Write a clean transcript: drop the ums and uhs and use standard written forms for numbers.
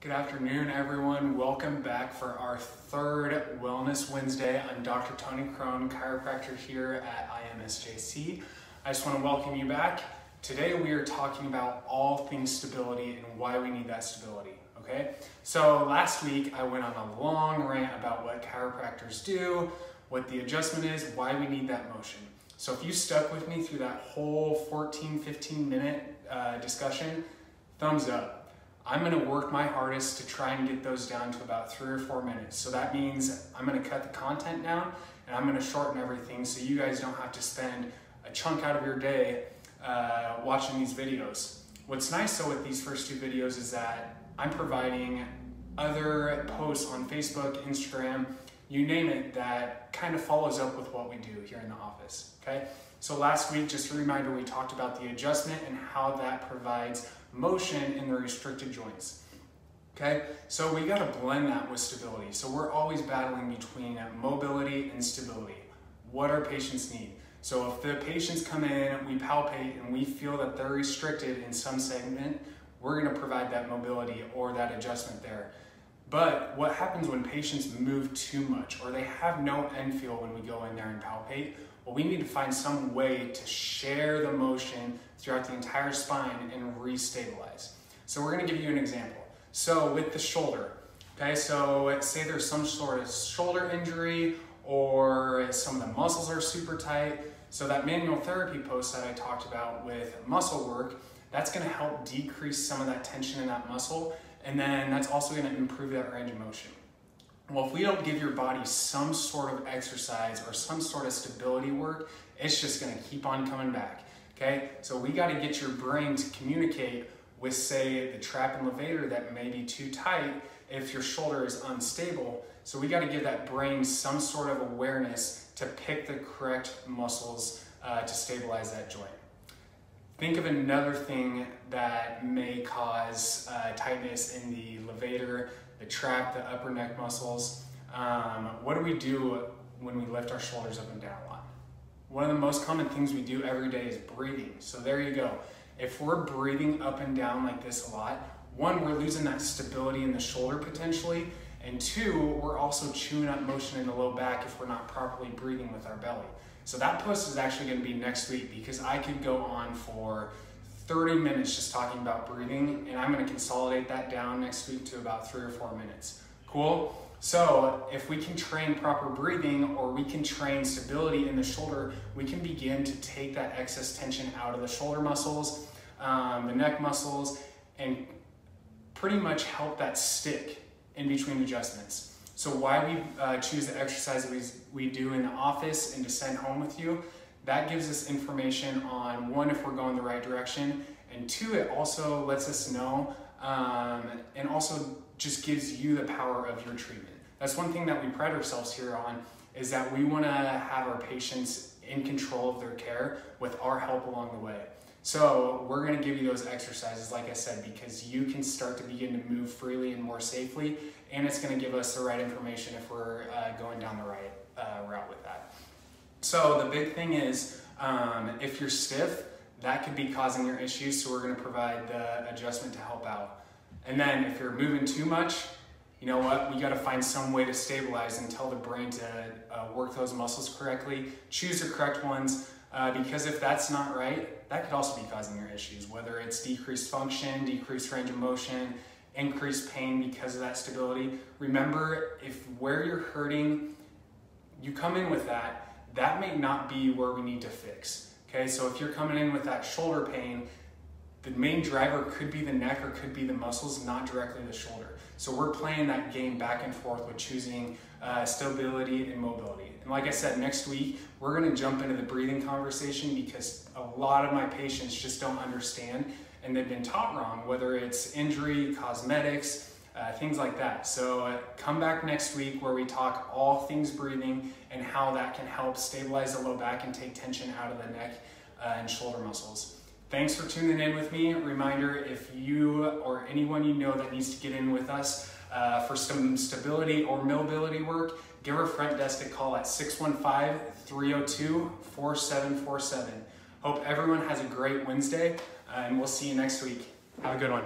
Good afternoon, everyone. Welcome back for our third Wellness Wednesday. I'm Dr. Tony Crone, chiropractor here at IMSJC. I just want to welcome you back. Today we are talking about all things stability and why we need that stability, okay? So last week I went on a long rant about what chiropractors do, what the adjustment is, why we need that motion. So if you stuck with me through that whole 15 minute discussion, thumbs up. I'm gonna work my hardest to try and get those down to about 3 or 4 minutes. So that means I'm gonna cut the content down and I'm gonna shorten everything so you guys don't have to spend a chunk out of your day watching these videos. What's nice though with these first two videos is that I'm providing other posts on Facebook, Instagram, you name it, that kind of follows up with what we do here in the office, okay? So last week, just a reminder, we talked about the adjustment and how that provides motion in the restricted joints, okay? So we gotta blend that with stability. So we're always battling between mobility and stability. What our patients need. So if the patients come in, we palpate and we feel that they're restricted in some segment, we're gonna provide that mobility or that adjustment there. But what happens when patients move too much or they have no end feel when we go in there and palpate? Well, we need to find some way to share the motion throughout the entire spine and restabilize. So we're gonna give you an example. So with the shoulder, okay, so say there's some sort of shoulder injury or some of the muscles are super tight. So that manual therapy post that I talked about with muscle work, that's gonna help decrease some of that tension in that muscle, and then that's also gonna improve that range of motion. Well, if we don't give your body some sort of exercise or some sort of stability work, it's just gonna keep on coming back, okay? So we gotta get your brain to communicate with, say, the trap and levator that may be too tight if your shoulder is unstable. So we gotta give that brain some sort of awareness to pick the correct muscles to stabilize that joint. Think of another thing that may cause tightness in the levator, the trap, the upper neck muscles. What do we do when we lift our shoulders up and down a lot? One of the most common things we do every day is breathing. So there you go. If we're breathing up and down like this a lot, one, we're losing that stability in the shoulder potentially, and two, we're also chewing up motion in the low back if we're not properly breathing with our belly. So that post is actually going to be next week because I could go on for 30 minutes just talking about breathing, and I'm going to consolidate that down next week to about 3 or 4 minutes. Cool? So if we can train proper breathing or we can train stability in the shoulder, we can begin to take that excess tension out of the shoulder muscles, the neck muscles, and pretty much help that stick in between adjustments. So why we choose the exercise that we do in the office and to send home with you, that gives us information on, one, if we're going the right direction, and two, it also lets us know and also just gives you the power of your treatment. That's one thing that we pride ourselves here on, is that we want to have our patients in control of their care with our help along the way. So we're going to give you those exercises, like I said, because you can start to begin to move freely and more safely, and it's going to give us the right information if we're going down the right route with that. So the big thing is, if you're stiff, that could be causing your issues, so we're going to provide the adjustment to help out. And then if you're moving too much, you know what, we got to find some way to stabilize and tell the brain to work those muscles correctly, choose the correct ones, because if that's not right, that could also be causing your issues, whether it's decreased function, decreased range of motion, increased pain because of that stability. Remember, if where you're hurting, you come in with that, that may not be where we need to fix, okay? So if you're coming in with that shoulder pain, the main driver could be the neck or could be the muscles, not directly the shoulder. So we're playing that game back and forth with choosing stability and mobility. And like I said, next week, we're gonna jump into the breathing conversation because a lot of my patients just don't understand and they've been taught wrong, whether it's injury, cosmetics, things like that. So come back next week where we talk all things breathing and how that can help stabilize the low back and take tension out of the neck and shoulder muscles. Thanks for tuning in with me. Reminder, if you or anyone you know that needs to get in with us for some stability or mobility work, give our front desk a call at 615-302-4747. Hope everyone has a great Wednesday, and we'll see you next week. Have a good one.